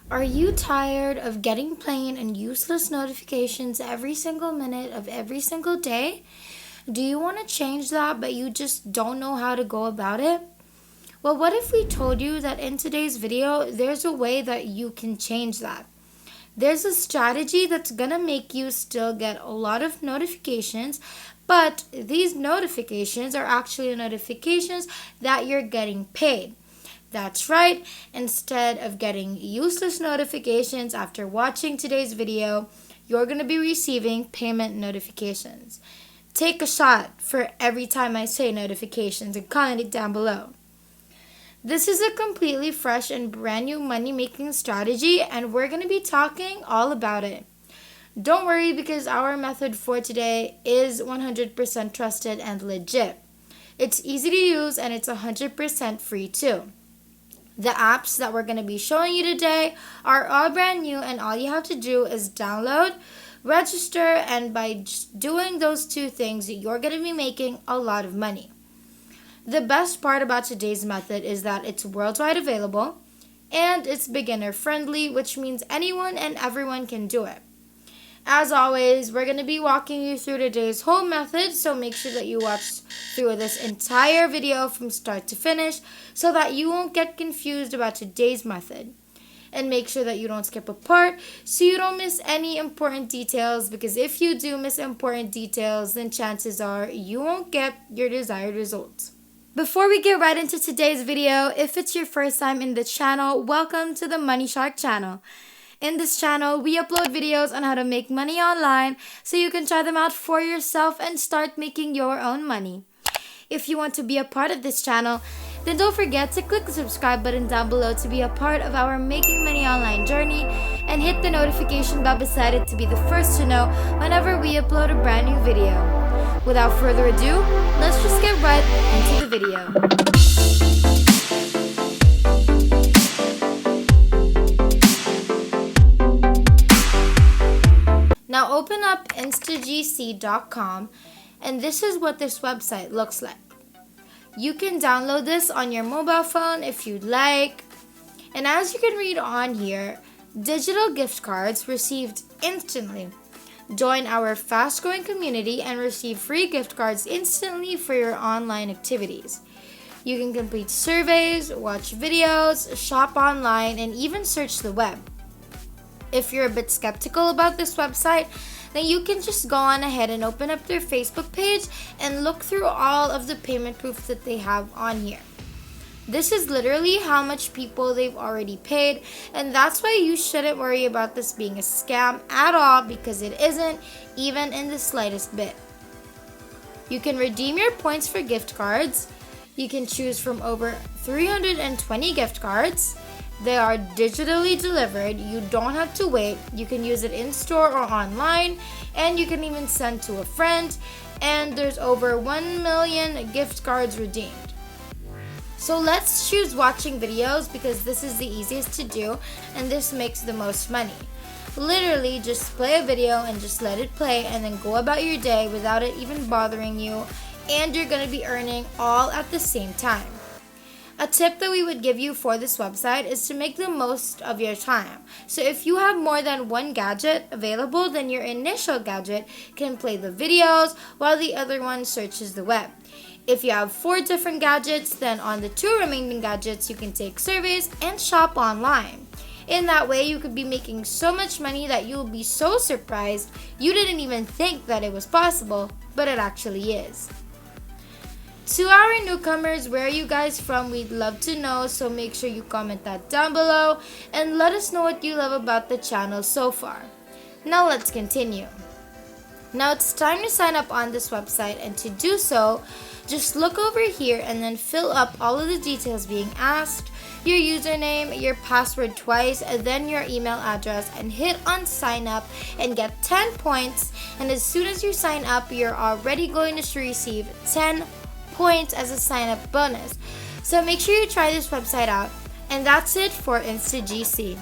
Are you tired of getting plain and useless notifications every single minute of every single day? Do you want to change that, but you just don't know how to go about it? Well, what if we told you that in today's video, there's a way that you can change that? There's a strategy that's gonna make you still get a lot of notifications, but these notifications are actually notifications that you're getting paid. That's right, instead of getting useless notifications after watching today's video, you're gonna be receiving payment notifications. Take a shot for every time I say notifications and comment it down below. This is a completely fresh and brand new money making strategy, and we're going to be talking all about it. Don't worry, because our method for today is 100% trusted and legit. It's easy to use and it's 100% free too. The apps that we're going to be showing you today are all brand new, and all you have to do is download, register, and by just doing those two things, you're going to be making a lot of money. The best part about today's method is that it's worldwide available and it's beginner friendly, which means anyone and everyone can do it. As always, we're going to be walking you through today's whole method, so make sure that you watch through this entire video from start to finish so that you won't get confused about today's method. And make sure that you don't skip a part so you don't miss any important details, because if you do miss important details, then chances are you won't get your desired results. Before we get right into today's video, if it's your first time in the channel, welcome to the Money Shark channel. In this channel, we upload videos on how to make money online so you can try them out for yourself and start making your own money. If you want to be a part of this channel, then don't forget to click the subscribe button down below to be a part of our Making Money Online journey, and hit the notification bell beside it to be the first to know whenever we upload a brand new video. Without further ado, let's just get right into the video. Now open up instagc.com, and this is what this website looks like. You can download this on your mobile phone if you'd like. And as you can read on here, digital gift cards received instantly. Join our fast-growing community and receive free gift cards instantly for your online activities. You can complete surveys, watch videos, shop online, and even search the web. If you're a bit skeptical about this website, then you can just go on ahead and open up their Facebook page and look through all of the payment proof that they have on here. This is literally how much people they've already paid, and that's why you shouldn't worry about this being a scam at all, because it isn't, even in the slightest bit. You can redeem your points for gift cards. You can choose from over 320 gift cards. They are digitally delivered. You don't have to wait. You can use it in store or online, and you can even send to a friend, and there's over 1 million gift cards redeemed. So let's choose watching videos, because this is the easiest to do and this makes the most money. Literally just play a video and just let it play, and then go about your day without it even bothering you, and you're going to be earning all at the same time. A tip that we would give you for this website is to make the most of your time. So if you have more than one gadget available, then your initial gadget can play the videos while the other one searches the web. If you have 4 different gadgets, then on the 2 remaining gadgets, you can take surveys and shop online. In that way, you could be making so much money that you'll be so surprised you didn't even think that it was possible, but it actually is. To our newcomers, where are you guys from? We'd love to know, so make sure you comment that down below and let us know what you love about the channel so far. Now let's continue. Now it's time to sign up on this website, and to do so, just look over here and then fill up all of the details being asked, your username, your password twice, and then your email address, and hit on sign up and get 10 points. And as soon as you sign up, you're already going to receive 10 points as a sign up bonus. So make sure you try this website out. And that's it for InstaGC.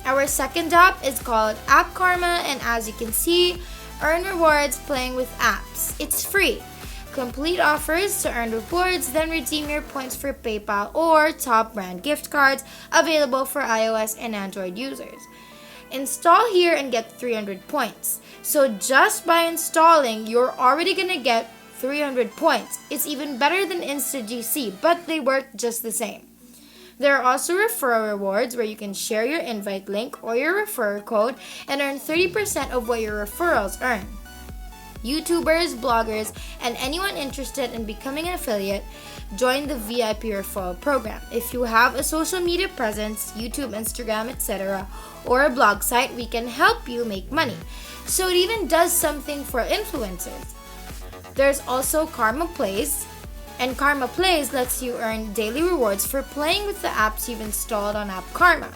Our second app is called App Karma, and as you can see, earn rewards playing with apps. It's free. complete offers to earn rewards, then redeem your points for PayPal or top brand gift cards available for iOS and Android users. Install here and get 300 points. So just by installing, you're already gonna get 300 points. It's even better than InstaGC, but they work just the same. There are also referral rewards where you can share your invite link or your referral code and earn 30% of what your referrals earn. YouTubers, bloggers, and anyone interested in becoming an affiliate, join the VIP referral program. If you have a social media presence, YouTube, Instagram, etc., or a blog site, we can help you make money. So it even does something for influencers. There's also Karma Plays, and Karma Plays lets you earn daily rewards for playing with the apps you've installed on App Karma.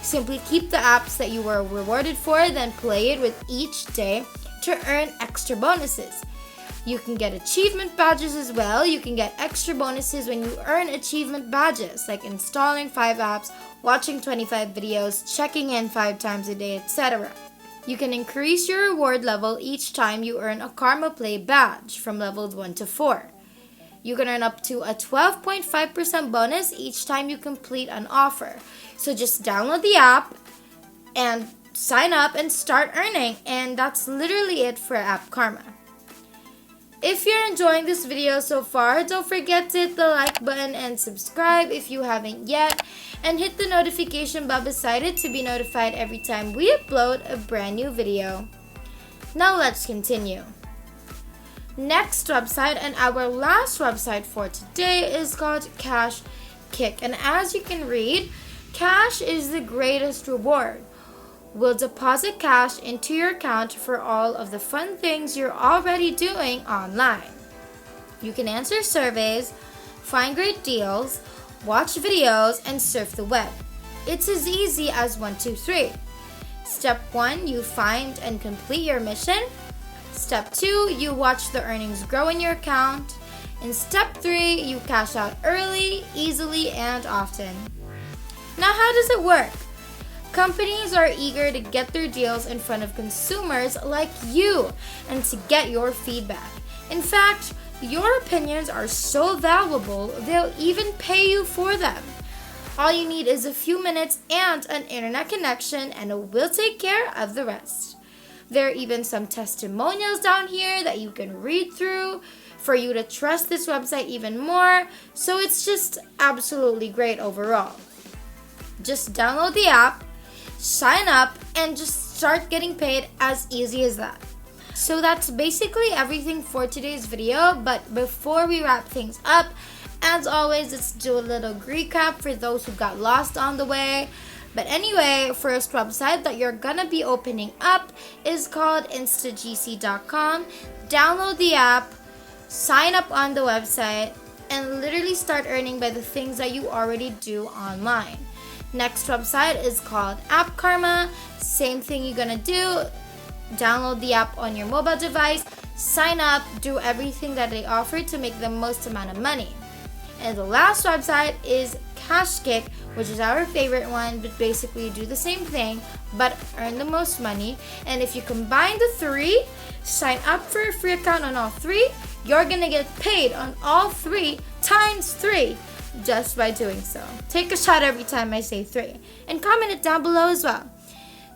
Simply keep the apps that you were rewarded for, then play it with each day to earn extra bonuses. You can get achievement badges as well. You can get extra bonuses when you earn achievement badges, like installing 5 apps, watching 25 videos, checking in 5 times a day, etc. You can increase your reward level each time you earn a Karma Play badge from levels 1 to 4. You can earn up to a 12.5% bonus each time you complete an offer. So just download the app and sign up and start earning. And that's literally it for App Karma. If you're enjoying this video so far, don't forget to hit the like button and subscribe if you haven't yet. And hit the notification bell beside it to be notified every time we upload a brand new video. Now let's continue. Next website, and our last website for today, is called Cash Kick. And as you can read, cash is the greatest reward. We'll deposit cash into your account for all of the fun things you're already doing online. You can answer surveys, find great deals, watch videos, and surf the web. It's as easy as 1, 2, 3. Step 1, you find and complete your mission. Step 2, you watch the earnings grow in your account. In step 3, you cash out early, easily, and often. Now, how does it work? Companies are eager to get their deals in front of consumers like you and to get your feedback. In fact, your opinions are so valuable, they'll even pay you for them. All you need is a few minutes and an internet connection, and we'll take care of the rest. There are even some testimonials down here that you can read through for you to trust this website even more. So it's just absolutely great overall. Just download the app, sign up, and just start getting paid as easy as that. So that's basically everything for today's video. But before we wrap things up, as always, let's do a little recap for those who got lost on the way. But anyway, first website that you're gonna be opening up is called instagc.com. Download the app, sign up on the website, and literally start earning by the things that you already do online. Next website is called App Karma. Same thing you're gonna do. Download the app on your mobile device, sign up, do everything that they offer to make the most amount of money. And the last website is Cash Kick, which is our favorite one, but basically you do the same thing but earn the most money. And if you combine the 3, sign up for a free account on all 3, you're gonna get paid on all 3 times 3 just by doing so. Take a shot every time I say 3 and comment it down below as well.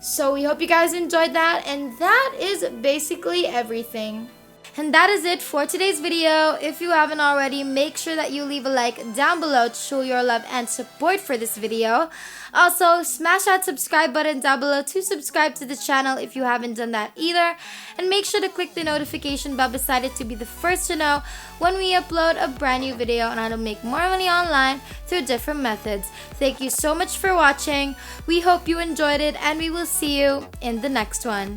So we hope you guys enjoyed that, and that is basically everything. And that is it for today's video. If you haven't already, make sure that you leave a like down below to show your love and support for this video. Also, smash that subscribe button down below to subscribe to the channel if you haven't done that either. And make sure to click the notification bell beside it to be the first to know when we upload a brand new video on how to make more money online through different methods. Thank you so much for watching. We hope you enjoyed it, and we will see you in the next one.